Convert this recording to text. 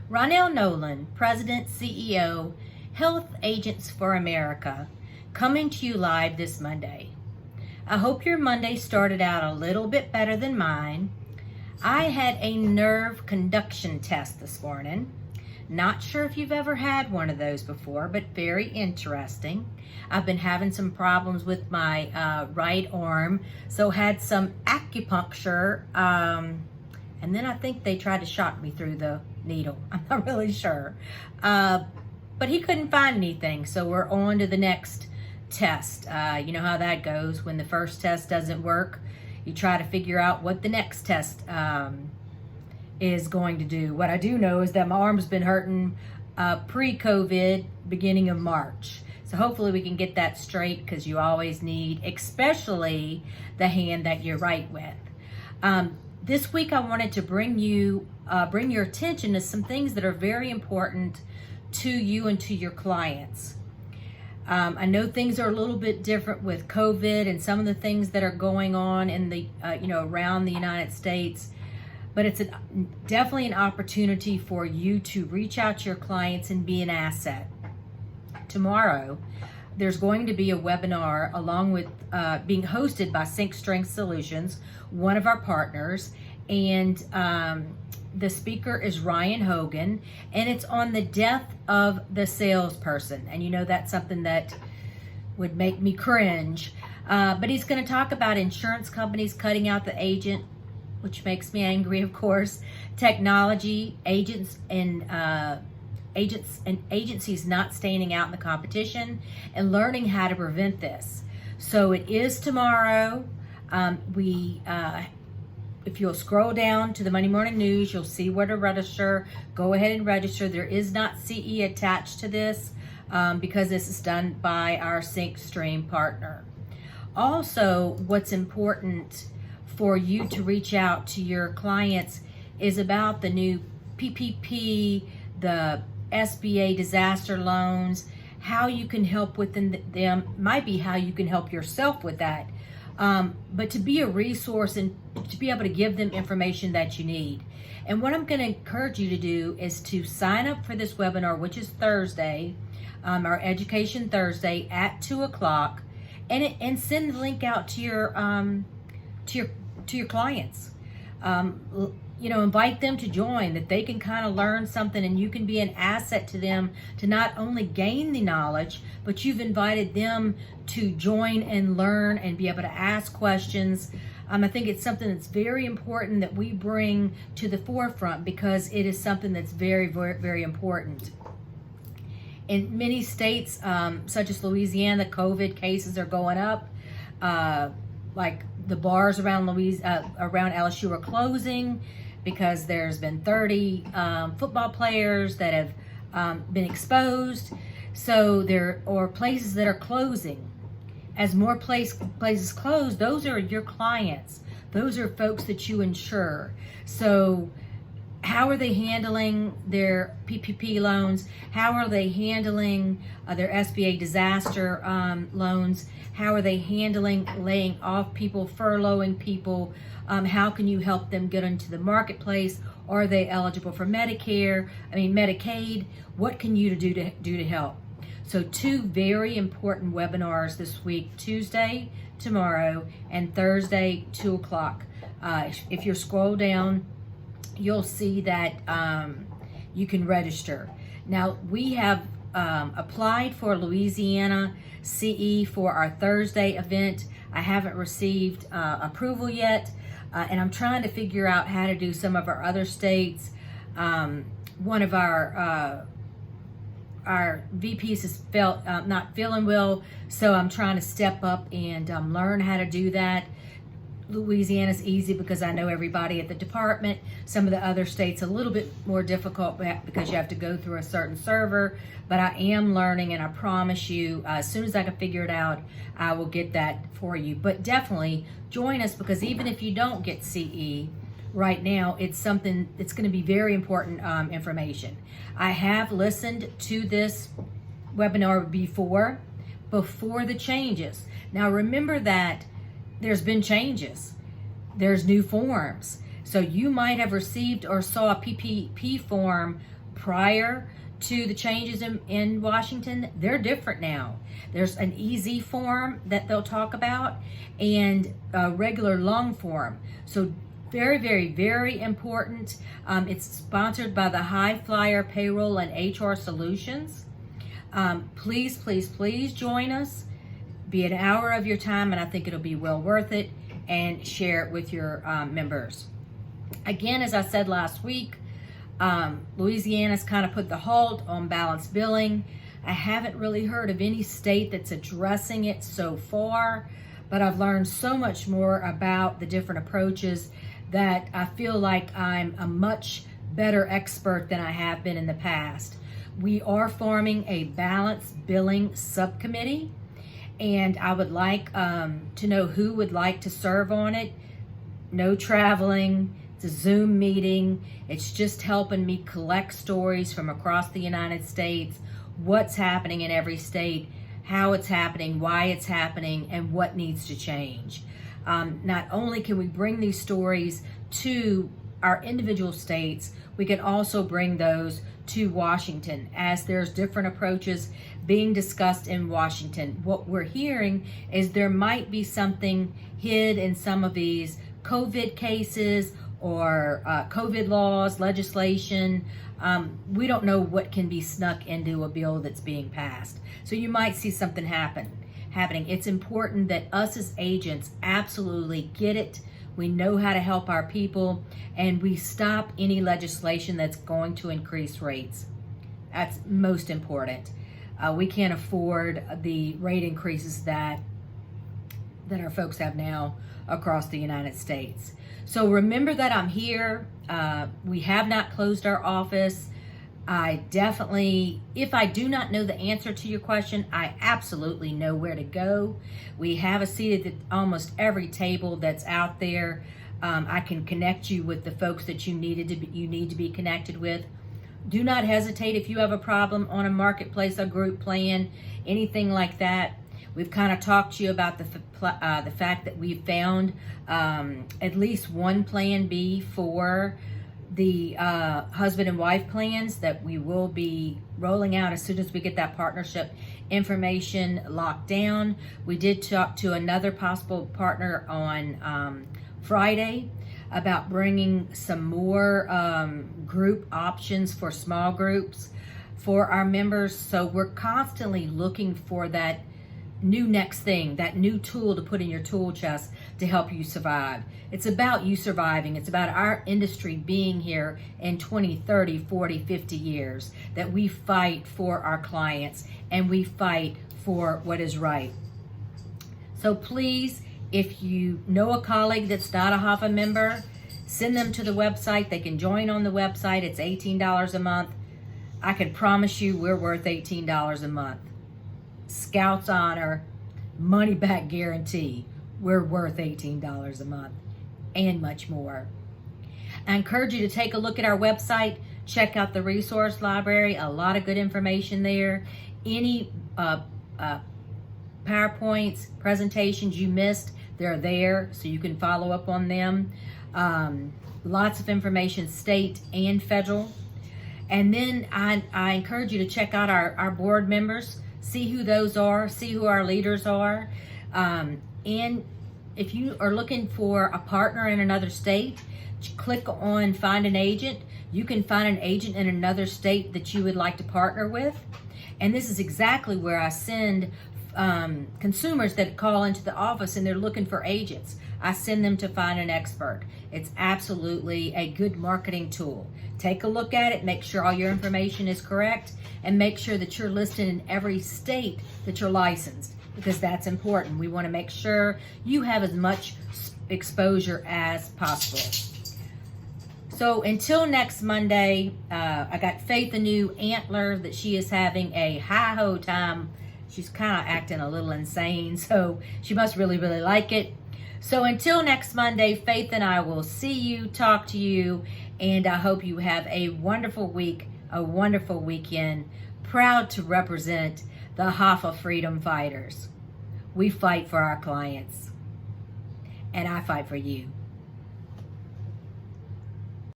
Ronell Nolan, President, CEO, Health Agents for America, coming to you live this Monday. I hope your Monday started out a little bit better than mine. I had a nerve conduction test this morning. Not sure if you've ever had one of those before, but very interesting. I've been having some problems with my right arm, so had some acupuncture, and then I think they tried to shock me through the needle. I'm not really sure. But he couldn't find anything, so we're on to the next test. You know how that goes. When the first test doesn't work, you try to figure out what the next test is going to do. What I do know is that my arm's been hurting pre-COVID, beginning of March. So hopefully we can get that straight, because you always need, especially the hand that you're right with. This week I wanted to bring your attention to some things that are very important to you and to your clients. I know things are a little bit different with COVID and some of the things that are going on in the around the United States, but it's definitely an opportunity for you to reach out to your clients and be an asset. Tomorrow, there's going to be a webinar along with being hosted by Sync Strength Solutions, one of our partners, and the speaker is Ryan Hogan, and it's on the death of the salesperson. And you know that's something that would make me cringe. But he's going to talk about insurance companies cutting out the agent, which makes me angry, of course, technology, agents and agencies not standing out in the competition, and learning how to prevent this. So it is tomorrow. If you'll scroll down to the Monday Morning News, you'll see where to register. Go ahead and register. There is not CE attached to this because this is done by our SyncStream partner. Also, what's important for you to reach out to your clients is about the new PPP, the SBA disaster loans, how you can help with them, might be how you can help yourself with that. But to be a resource and to be able to give them information that you need. And what I'm going to encourage you to do is to sign up for this webinar, which is Thursday, our Education Thursday at 2:00, and send the link out to your clients. Invite them to join, that they can kind of learn something, and you can be an asset to them to not only gain the knowledge, but you've invited them to join and learn and be able to ask questions. I think it's something that's very important that we bring to the forefront, because it is something that's very, very, very important. In many states, such as Louisiana, COVID cases are going up. Like the bars around LSU are closing because there's been 30 football players that have been exposed. So there are places that are closing. As more places close, those are your clients. Those are folks that you insure. So how are they handling their PPP loans? How are they handling their SBA disaster loans? How are they handling laying off people, furloughing people? How can you help them get into the marketplace? Are they eligible for Medicaid? What can you do to help? So 2 very important webinars this week, Tuesday, tomorrow, and Thursday, 2:00. If you scroll down, you'll see that you can register. Now, we have applied for Louisiana CE for our Thursday event. I haven't received approval yet, and I'm trying to figure out how to do some of our other states. One of our VPs is not feeling well, so I'm trying to step up and learn how to do that. Louisiana's easy because I know everybody at the department. Some of the other states a little bit more difficult because you have to go through a certain server, but I am learning, and I promise you, as soon as I can figure it out, I will get that for you. But definitely join us, because even if you don't get CE right now, it's something that's going to be very important information. I have listened to this webinar before the changes. Now remember that there's been changes. There's new forms. So you might have received or saw a PPP form prior to the changes in Washington, they're different now. There's an easy form that they'll talk about and a regular long form. So very, very, very important. It's sponsored by the High Flyer Payroll and HR Solutions. Please, please, please join us. Be an hour of your time, and I think it'll be well worth it, and share it with your members. Again, as I said last week, Louisiana's kind of put the halt on balanced billing. I haven't really heard of any state that's addressing it so far, but I've learned so much more about the different approaches that I feel like I'm a much better expert than I have been in the past. We are forming a balanced billing subcommittee, and I would like to know who would like to serve on it. No traveling. It's a Zoom meeting. It's just helping me collect stories from across the United States, what's happening in every state, how it's happening, why it's happening, and what needs to change. Not only can we bring these stories to our individual states, we can also bring those to Washington, as there's different approaches being discussed in Washington. What we're hearing is there might be something hid in some of these COVID cases or COVID laws, legislation. We don't know what can be snuck into a bill that's being passed. So you might see something happening. It's important that us as agents absolutely get it. We know how to help our people, and we stop any legislation that's going to increase rates. That's most important. We can't afford the rate increases that our folks have now across the United States. So remember that I'm here. We have not closed our office. I definitely, if I do not know the answer to your question, I absolutely know where to go. We have a seat at almost every table that's out there. I can connect you with the folks that you need to be connected with. Do not hesitate if you have a problem on a marketplace, a group plan, anything like that. We've kind of talked to you about the fact that we've found at least one plan B for the husband and wife plans that we will be rolling out as soon as we get that partnership information locked down. We did talk to another possible partner on Friday about bringing some more group options for small groups for our members. So we're constantly looking for that new next thing, that new tool to put in your tool chest to help you survive. It's about you surviving. It's about our industry being here in 20, 30, 40, 50 years, that we fight for our clients and we fight for what is right. So please, if you know a colleague that's not a HAFA member, send them to the website. They can join on the website. It's $18 a month. I can promise you we're worth $18 a month. Scouts honor, money back guarantee. We're worth $18 a month and much more. I encourage you to take a look at our website. Check out the resource library. A lot of good information there. Any PowerPoints, presentations you missed, they're there so you can follow up on them. Lots of information, state and federal. And then I encourage you to check out our board members. See who those are, see who our leaders are. And if you are looking for a partner in another state, click on Find an Agent. You can find an agent in another state that you would like to partner with. And this is exactly where I send consumers that call into the office and they're looking for agents. I send them to Find an Expert. It's absolutely a good marketing tool. Take a look at it, make sure all your information is correct, and make sure that you're listed in every state that you're licensed, because that's important. We want to make sure you have as much exposure as possible. So until next Monday, I got Faith a new antler that she is having a hi-ho time. She's kind of acting a little insane, so she must really, really like it. So until next Monday, Faith and I will see you, talk to you, and I hope you have a wonderful week, a wonderful weekend. Proud to represent the HAFA Freedom Fighters. We fight for our clients, and I fight for you.